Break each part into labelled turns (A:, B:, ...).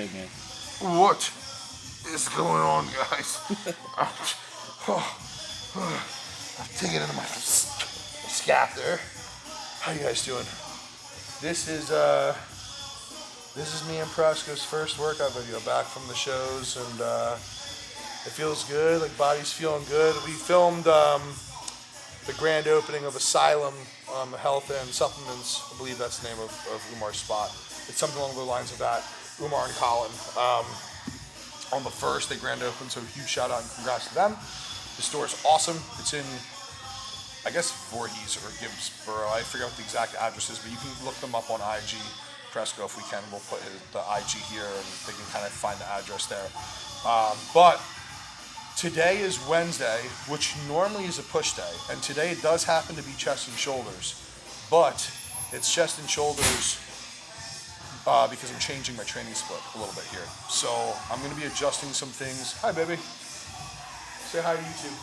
A: good, man.
B: What is going on, guys? I'm taking it into my scalp there. How you guys doing? This is me and Prasko's first workout video back from the shows, and it feels good. Like, body's feeling good. We filmed the grand opening of Asylum Health and Supplements. I believe that's the name of Umar's spot. It's something along the lines of that. Umar and Colin. On the first, they grand opened, so huge shout out and congrats to them. The store is awesome. It's in, I guess, Voorhees or Gibbsboro. I forget what the exact address is, but you can look them up on IG. Presco, if we can, we'll put the IG here, and they can kind of find the address there. But today is Wednesday, which normally is a push day, and today it does happen to be chest and shoulders, but it's chest and shoulders because I'm changing my training split a little bit here. So I'm going to be adjusting some things. Hi, baby. Say hi to YouTube.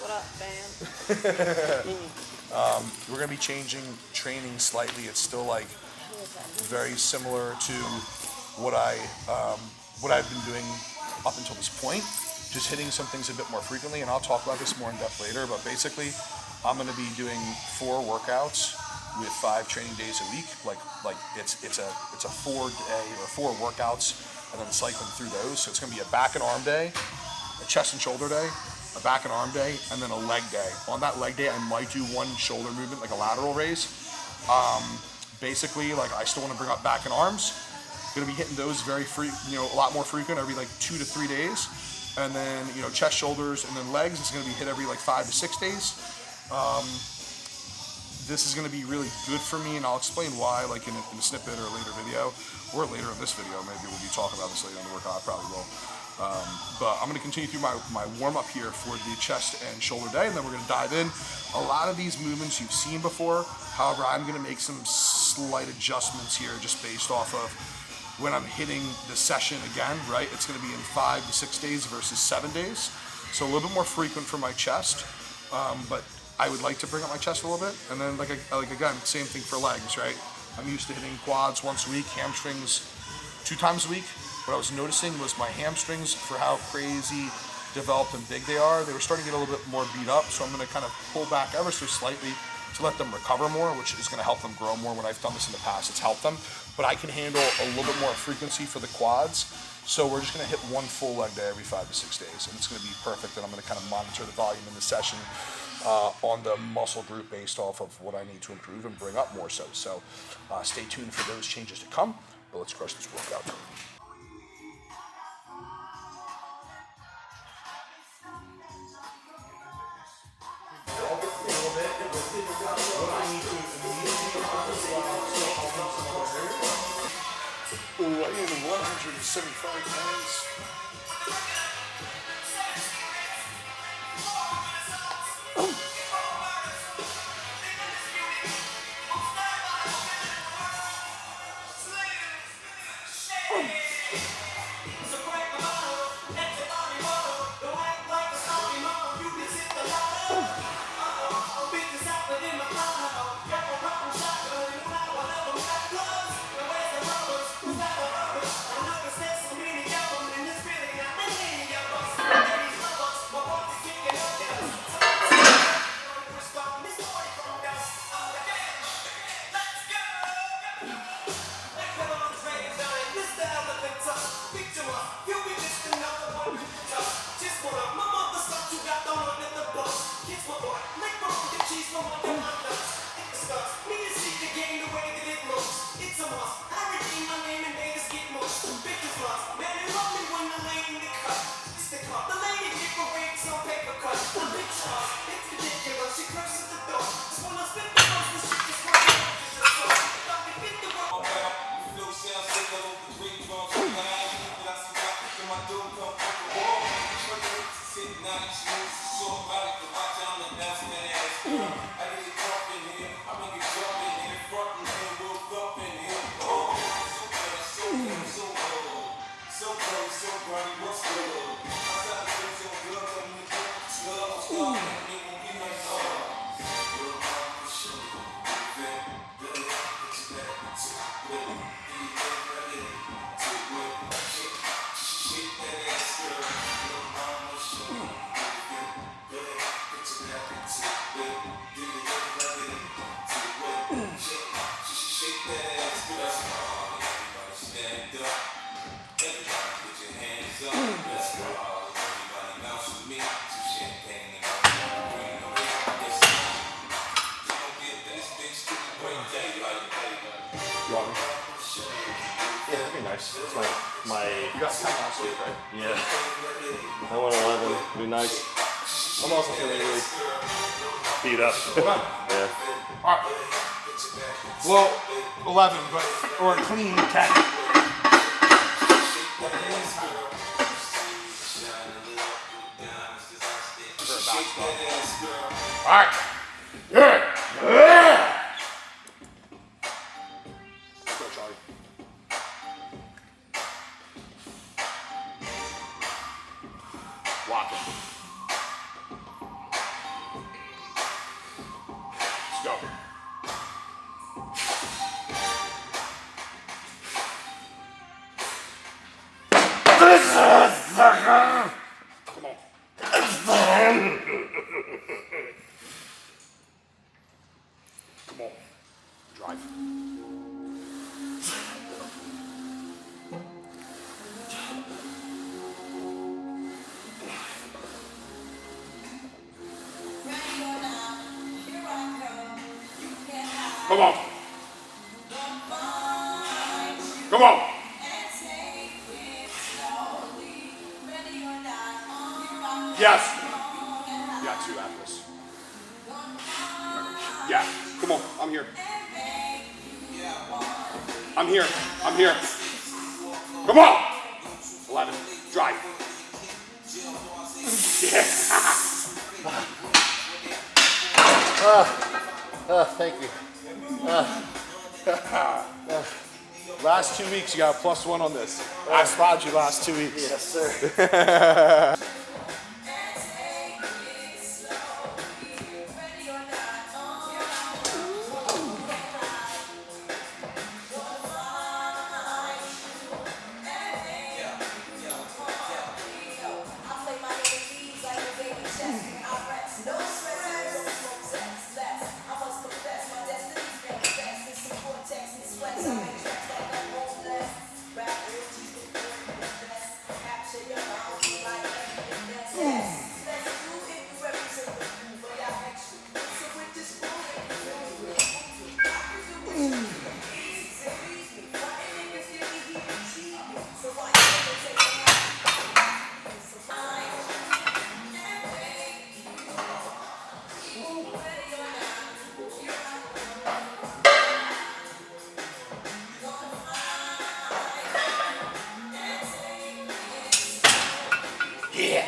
C: What up, fam?
B: We're going to be changing training slightly. It's still like very similar to what I've been doing up until this point. Just hitting some things a bit more frequently, and I'll talk about this more in depth later. But basically, I'm going to be doing 4 workouts with 5 training days a week. Like it's a 4-day or 4 workouts, and then cycling through those. So it's going to be a back and arm day, a chest and shoulder day, a back and arm day, and then a leg day. On that leg day, I might do one shoulder movement, like a lateral raise. Basically, like, I still want to bring up back and arms. Going to be hitting those very a lot more frequent, every like 2 to 3 days. And then, chest, shoulders, and then legs is going to be hit every like 5 to 6 days. This is going to be really good for me, and I'll explain why, like in a snippet or a later video, or later in this video. Maybe we'll be talking about this later in the workout. I probably will. But I'm going to continue through my warm-up here for the chest and shoulder day, and then we're going to dive in. A lot of these movements you've seen before. However, I'm going to make some slight adjustments here just based off of when I'm hitting the session again, right? It's going to be in 5 to 6 days versus 7 days. So a little bit more frequent for my chest, but I would like to bring up my chest a little bit. And then, like again, same thing for legs, right? I'm used to hitting quads once a week, hamstrings 2 times a week. What I was noticing was my hamstrings, for how crazy developed and big they are, they were starting to get a little bit more beat up. So I'm going to kind of pull back ever so slightly to let them recover more, which is going to help them grow more. When I've done this in the past, it's helped them. But I can handle a little bit more frequency for the quads. So we're just going to hit one full leg day every 5 to 6 days. And it's going to be perfect. And I'm going to kind of monitor the volume in the session on the muscle group based off of what I need to improve and bring up more so. So stay tuned for those changes to come. But let's crush this workout. I am 175 pounds.
A: That's my
B: You got 10 last week, right?
A: yeah. I went 11. Be nice. I'm also feeling really beat up. Yeah.
B: Alright. Well, 11, but, or a clean 10. Alright. Yeah. Let's go, Charlie. Lock it. Let's go. Come on. Come on. Drive. Come on. Come on. Yes. Yeah, 2 after this. Yeah. Come on. I'm here. I'm here. I'm here. Come on. 11. Drive. Yeah.
A: Thank you.
B: Last 2 weeks, you got a +1 on this. I spotted you last 2 weeks.
A: Yes, sir.
B: Yeah.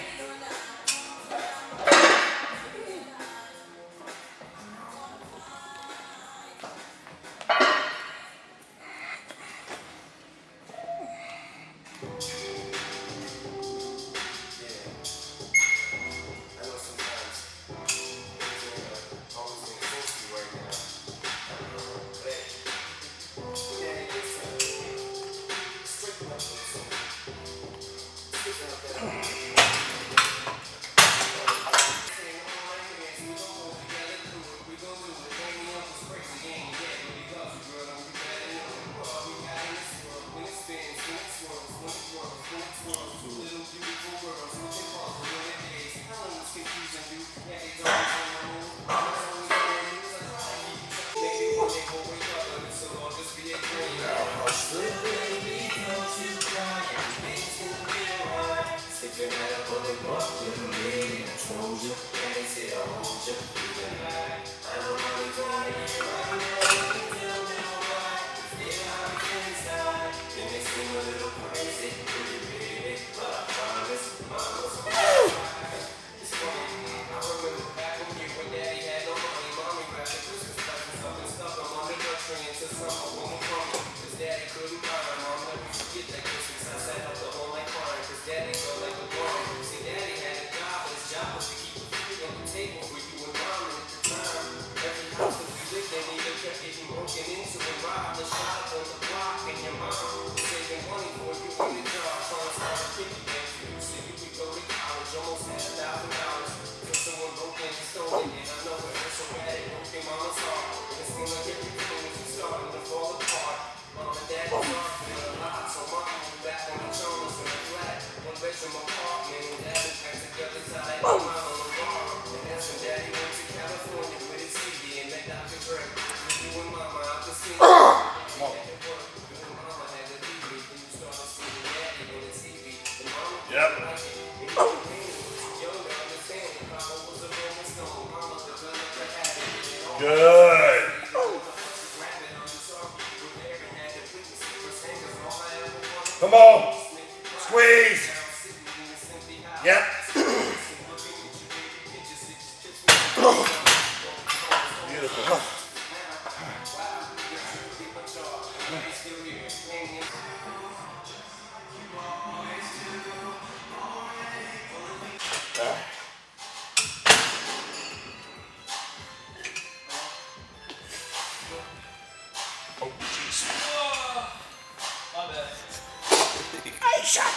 A: Yep. Good. Come on. Squeeze. Yep. Beautiful.
B: Oh, jeez.
C: My bad.
B: Hey, shot.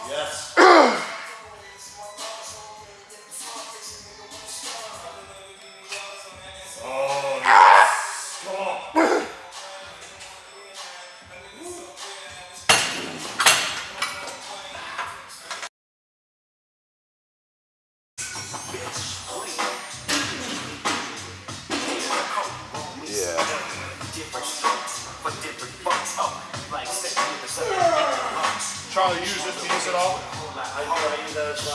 A: Yes. Oh, yes. Come on.
B: Charlie, use this piece at all?
A: I use that as my...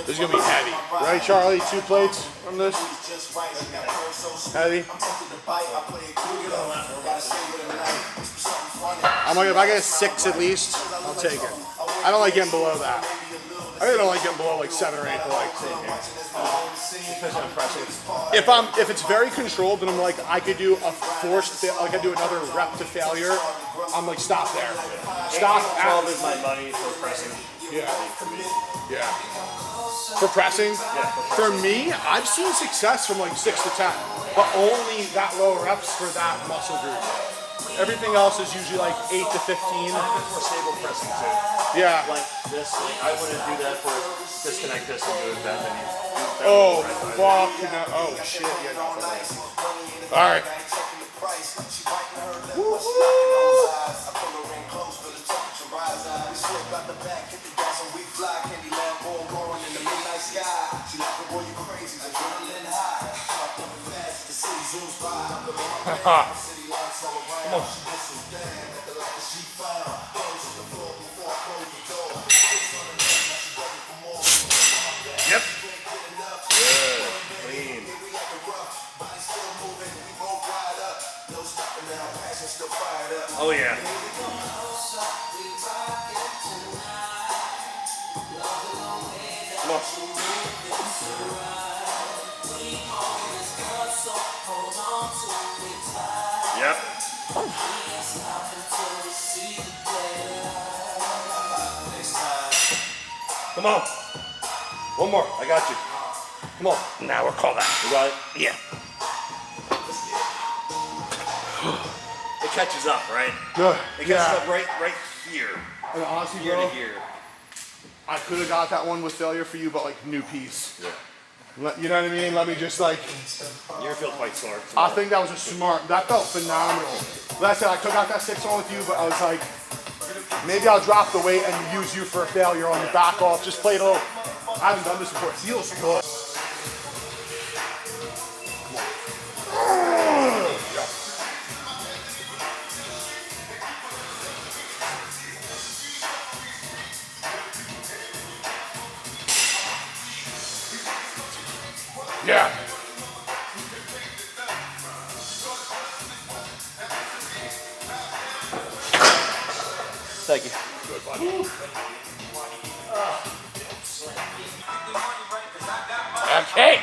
B: This is gonna be heavy, right, Charlie? 2 plates on this. Heavy. If I get a 6 at least, I'll take it. I don't like getting below that. I really don't like getting below like 7 or 8 to like take it. If it's very controlled, then I'm like I could do a forced, like I do another rep to failure. I'm like stop there. Stop.
A: 12 is my money for pressing.
B: Yeah. Yeah. For pressing?
A: Yeah.
B: For me, I've seen success from like 6 to 10, but only that low reps for that muscle group. Everything else is usually like 8 to 15.
A: For stable pressing too.
B: Yeah.
A: Like this, I wouldn't do that for disconnect this and do it that many.
B: Oh, fuck. No. Oh, shit. Yeah, no. All right. Come on.
A: Yep. Good. Clean. Oh yeah. Come on. Yep. Come on. One more. I got you. Come on.
B: Now we're called that.
A: You got it?
B: Yeah.
A: It catches up, right?
B: Good.
A: It catches up right here.
B: And honestly,
A: Here
B: bro,
A: to here.
B: I could have got that one with failure for you, but like new piece.
A: Yeah.
B: You know what I mean? Let me just like.
A: You feel quite sore.
B: I think that was a smart. That felt phenomenal. Like I said, I took out that 6 on with you, but I was like, Maybe I'll drop the weight and use you for a failure on the back off. Just play it a little. I haven't done this before. It feels good. Yeah.
A: Thank you.
B: Good, buddy. Okay.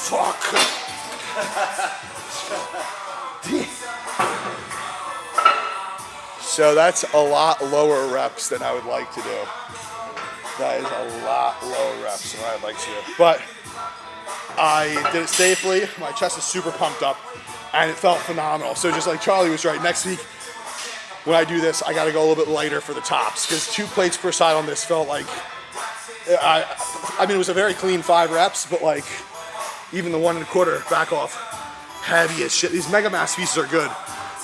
B: Fuck. So that's a lot lower reps than I would like to do. That is a lot lower reps than I'd like to do. But I did it safely. My chest is super pumped up and it felt phenomenal. So just like Charlie was right, next week when I do this, I gotta go a little bit lighter for the tops because 2 plates per side on this felt like, I mean, it was a very clean 5 reps, but like even the 1 1/4 back off, heavy as shit. These mega mass pieces are good.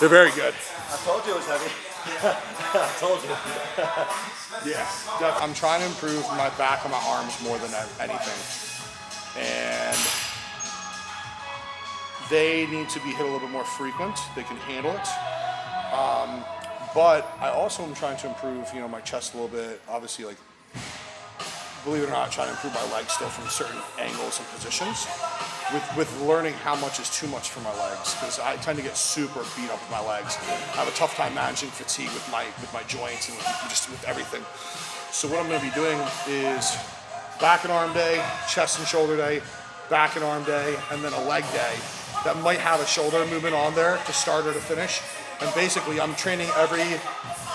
B: They're very good.
A: I told you it was heavy. I told you.
B: Yeah, I'm trying to improve my back and my arms more than anything. And they need to be hit a little bit more frequent. They can handle it. But I also am trying to improve, you know, my chest a little bit. Obviously, like, believe it or not, trying to improve my legs still from certain angles and positions. With learning how much is too much for my legs, because I tend to get super beat up with my legs. I have a tough time managing fatigue with my joints and with everything. So what I'm going to be doing is back and arm day, chest and shoulder day, back and arm day, and then a leg day that might have a shoulder movement on there to start or to finish. And basically I'm training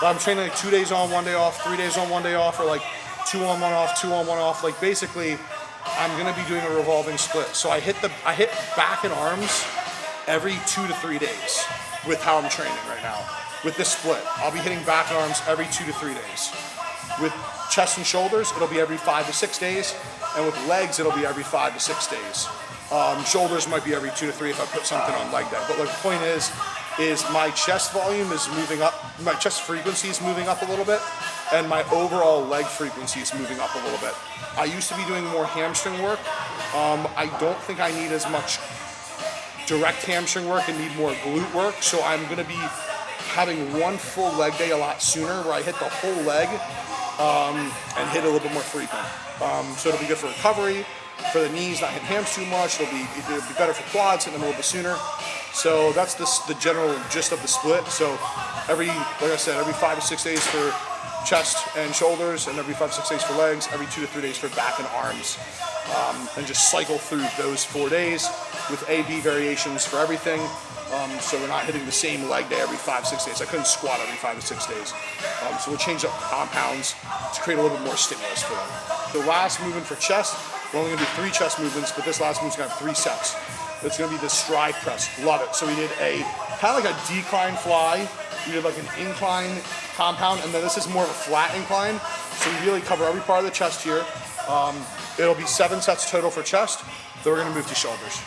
B: like 2 days on, 1 day off, 3 days on, 1 day off, or like 2 on, 1 off, 2 on, 1 off. Like basically I'm gonna be doing a revolving split. So I hit back and arms every 2 to 3 days with how I'm training right now. With this split, I'll be hitting back and arms every 2 to 3 days. With chest and shoulders, it'll be every 5 to 6 days. And with legs, it'll be every 5 to 6 days. Shoulders might be every 2 to 3 if I put something on leg day. But like the point is my chest volume is moving up, my chest frequency is moving up a little bit, and my overall leg frequency is moving up a little bit. I used to be doing more hamstring work. I don't think I need as much direct hamstring work and need more glute work, so I'm gonna be having 1 full leg day a lot sooner where I hit the whole leg and hit a little bit more frequent. So it'll be good for recovery, for the knees, not hitting hams too much. It'll be better for quads, hitting them a little bit sooner. So that's the general gist of the split. So like I said, every 5 to 6 days for chest and shoulders, and every 5 to 6 days for legs, every 2 to 3 days for back and arms. And just cycle through those 4 days with A-B variations for everything. So we're not hitting the same leg day every 5 to 6 days. I couldn't squat every 5 to 6 days. So we'll change up compounds to create a little bit more stimulus for them. The last movement for chest, we're only gonna do 3 chest movements, but this last movement's gonna have 3 sets. It's gonna be the stride press. Love it. So we did a kind of like a decline fly. We did like an incline compound, and then this is more of a flat incline. So we really cover every part of the chest here. It'll be 7 sets total for chest. Then we're gonna move to shoulders.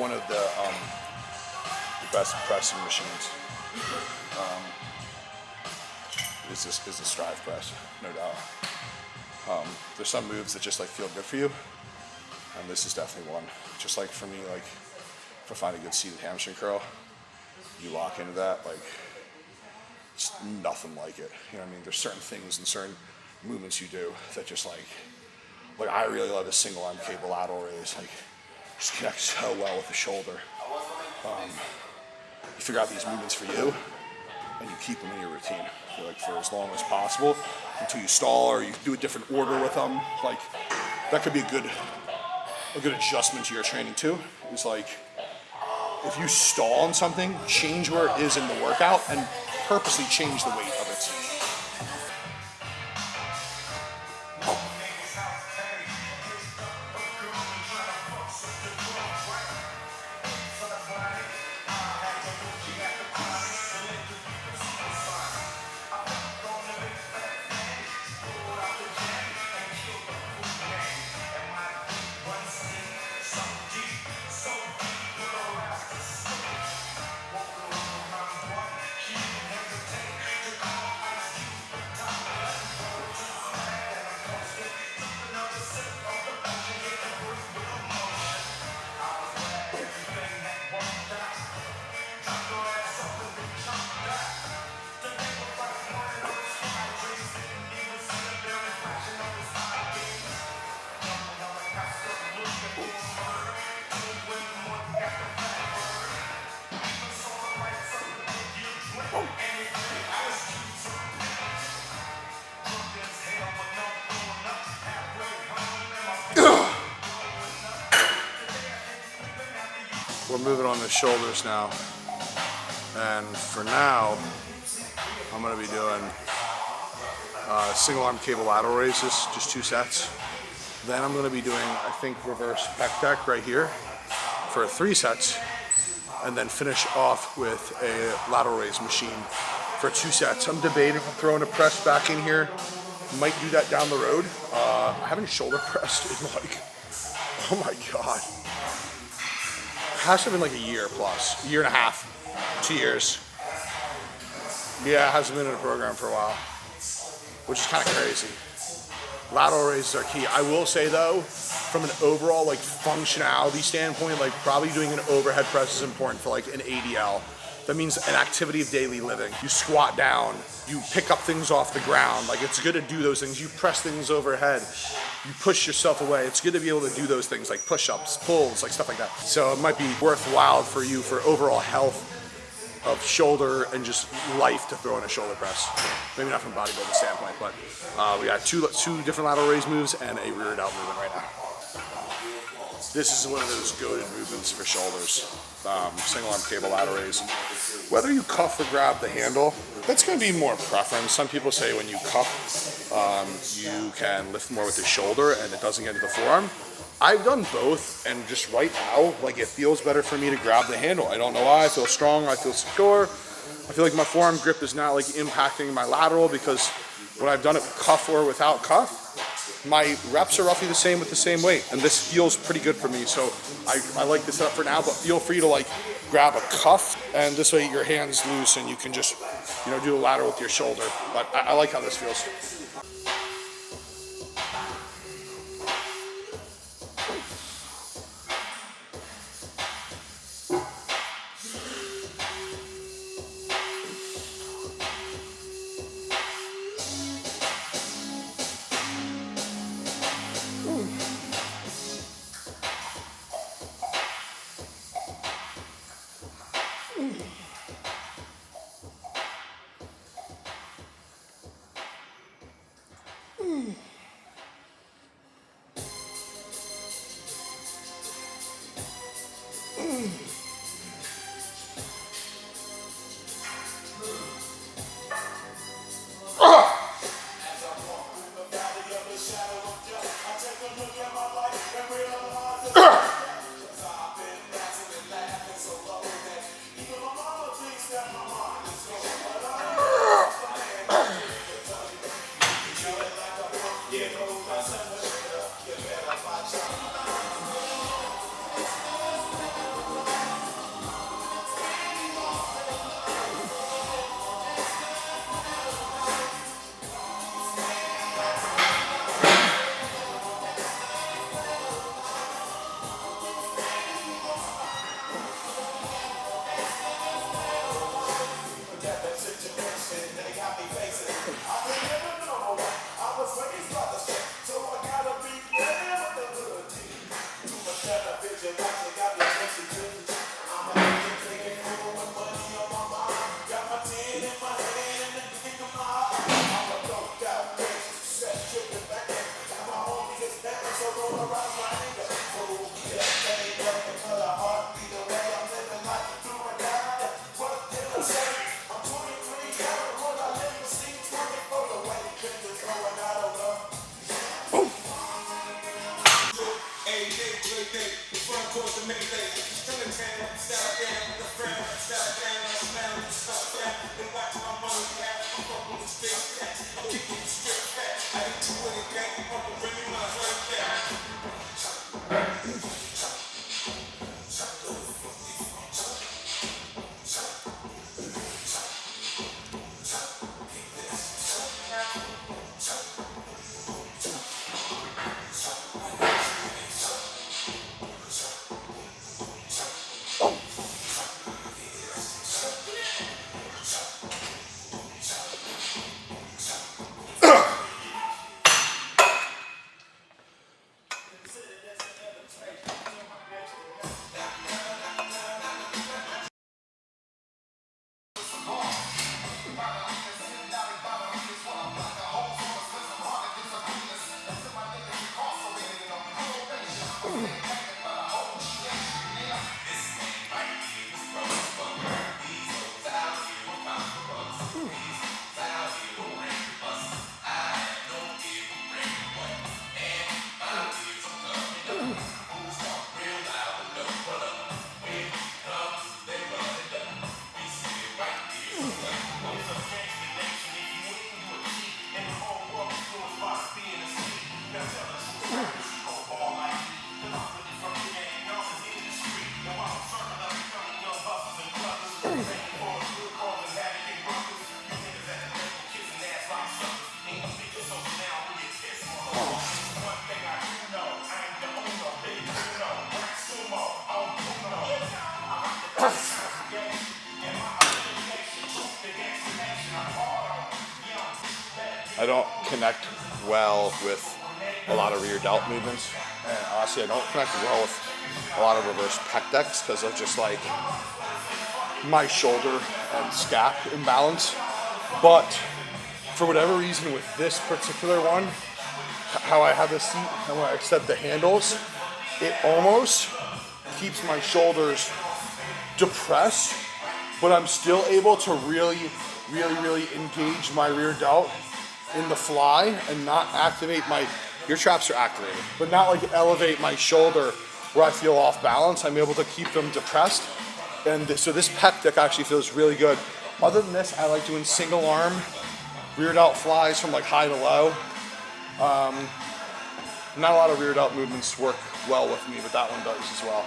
B: one of the best pressing machines. Is the strive press, no doubt. There's some moves that just like feel good for you, and this is definitely one. Just like for me, like if I find a good seated hamstring curl, you lock into that, like it's nothing like it. You know what I mean? There's certain things and certain movements you do that just like I really love a single arm cable lateral raise. Like just connects so well with the shoulder. You figure out these movements for you, and you keep them in your routine like for as long as possible until you stall or you do a different order with them. Like that could be a good adjustment to your training too. It's like if you stall on something, change where it is in the workout and purposely change the weight of it. We're moving on the shoulders now, and for now I'm going to be doing single arm cable lateral raises, just 2 sets. Then I'm going to be doing, I think, reverse pec deck right here for 3 sets, and then finish off with a lateral raise machine for 2 sets. I'm debating on throwing a press back in here. Might do that down the road. I haven't shoulder pressed in like, oh my god, has to have been like a year plus, a year and a half, 2 years. Yeah, it hasn't been in a program for a while, which is kind of crazy. Lateral raises are key. I will say though, from an overall like functionality standpoint, like probably doing an overhead press is important for like an ADL. That means an activity of daily living. You squat down, you pick up things off the ground. Like it's good to do those things. You press things overhead. You push yourself away. It's good to be able to do those things like push-ups, pulls, like stuff like that. So it might be worthwhile for you for overall health of shoulder and just life to throw in a shoulder press. Maybe not from a bodybuilding standpoint, but we got two different lateral raise moves and a rear delt movement right now. This is one of those goated movements for shoulders. Single arm cable lateral raise. Whether you cuff or grab the handle, that's going to be more preference. Some people say when you cuff, you can lift more with the shoulder and it doesn't get into the forearm. I've done both, and just right now, like it feels better for me to grab the handle. I don't know why. I feel strong. I feel secure. I feel like my forearm grip is not like impacting my lateral, because when I've done it cuff or without cuff, my reps are roughly the same with the same weight, and this feels pretty good for me. So I like this setup for now, but feel free to like grab a cuff, and this way your hand's loose and you can just, you know, do a lateral with your shoulder. But I like how this feels. I don't connect well with a lot of rear delt movements, and honestly I don't connect well with a lot of reverse pec decks because of just like my shoulder and scap imbalance. But for whatever reason with this particular one, how I have the seat and when I set the handles, it almost keeps my shoulders depressed, but I'm still able to really engage my rear delt in the fly and not activate your traps are activated, but not like elevate my shoulder where I feel off balance. I'm able to keep them depressed. And so this pec deck actually feels really good. Other than this, I like doing single arm rear delt flies from like high to low. Not a lot of rear delt movements work well with me, but that one does as well.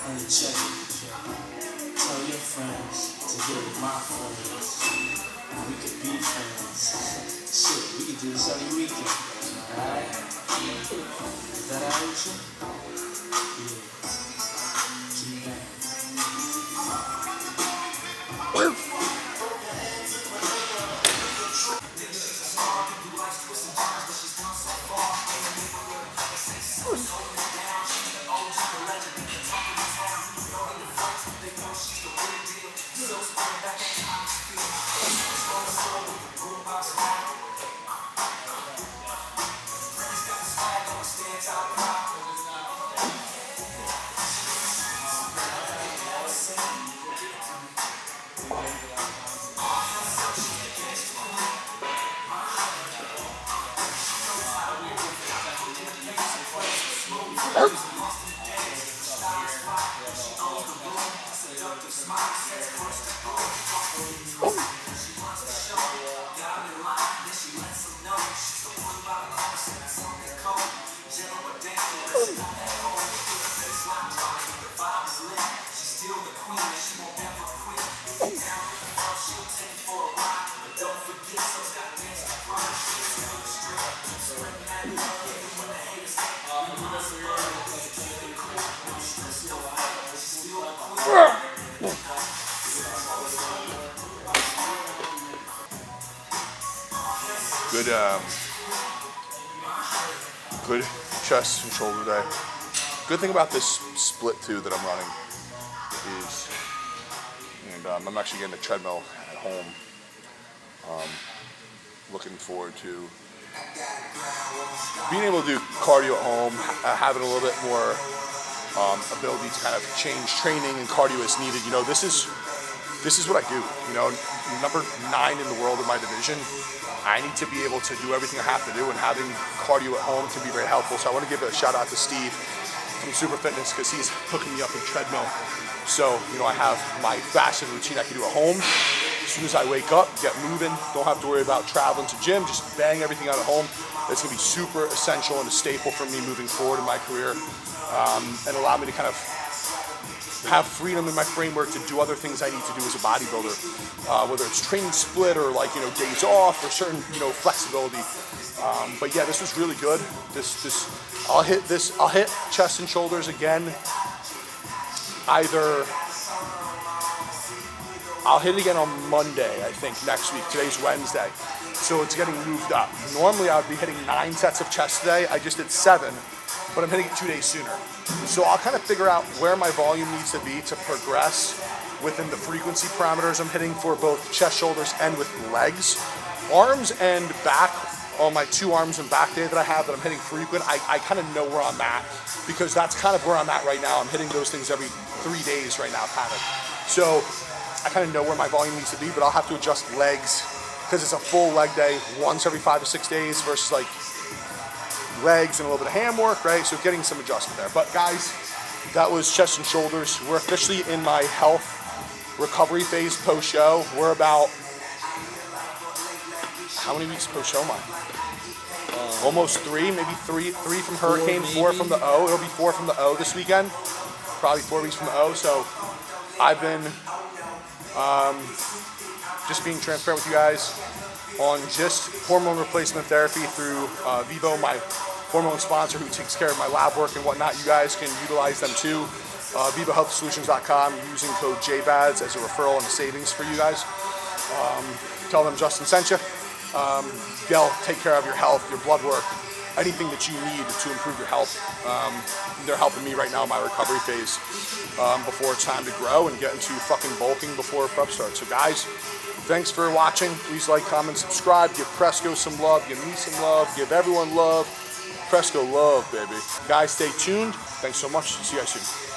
D: And check it. Tell your friends to get with my friends. We could be friends. Shit, we could do this every weekend. Alright? Is that alright with you? Yeah. Keep that.
B: Good chest and shoulder day. Good thing about this split too that I'm running is, and I'm actually getting a treadmill at home. Looking forward to being able to do cardio at home, having a little bit more ability to kind of change training and cardio as needed. You know, this is what I do. You know, number 9 in the world in my division. I need to be able to do everything I have to do, and having cardio at home can be very helpful. So I want to give a shout out to Steve from Super Fitness because he's hooking me up with treadmill. So, you know, I have my fasted routine I can do at home. As soon as I wake up, get moving, don't have to worry about traveling to gym, just bang everything out at home. It's gonna be super essential and a staple for me moving forward in my career, and allow me to kind of have freedom in my framework to do other things I need to do as a bodybuilder, whether it's training split or like, you know, days off or certain, you know, flexibility. But yeah, this was really good. I'll hit chest and shoulders again. I'll hit it again on Monday, I think, next week. Today's Wednesday. So it's getting moved up. Normally I would be hitting 9 sets of chest today. I just did 7, but I'm hitting it 2 days sooner. So I'll kind of figure out where my volume needs to be to progress within the frequency parameters I'm hitting for both chest, shoulders, and with legs. Arms and back, on my 2 arms and back day that I have that I'm hitting frequent, I kind of know where I'm at because that's kind of where I'm at right now. I'm hitting those things every 3 days right now, kind of. So I kind of know where my volume needs to be, but I'll have to adjust legs because it's a full leg day once every 5 to 6 days versus like legs and a little bit of hand work, right? So getting some adjustment there. But guys, that was chest and shoulders. We're officially in my health recovery phase post-show. We're about, how many weeks post-show am I? Almost 3, maybe 3 from Hurricane, 4 from the O. It'll be 4 from the O this weekend. Probably 4 weeks from the O. So I've been just being transparent with you guys on just hormone replacement therapy through Vivo, my hormone sponsor who takes care of my lab work and whatnot. You guys can utilize them too. VivoHealthSolutions.com, using code JBADS as a referral and a savings for you guys. Tell them Justin sent you. They'll take care of your health, your blood work, anything that you need to improve your health. They're helping me right now in my recovery phase before it's time to grow and get into fucking bulking before prep starts. So guys, thanks for watching. Please like, comment, subscribe. Give Presco some love. Give me some love. Give everyone love. Presco love, baby. Guys, stay tuned. Thanks so much. See you guys soon.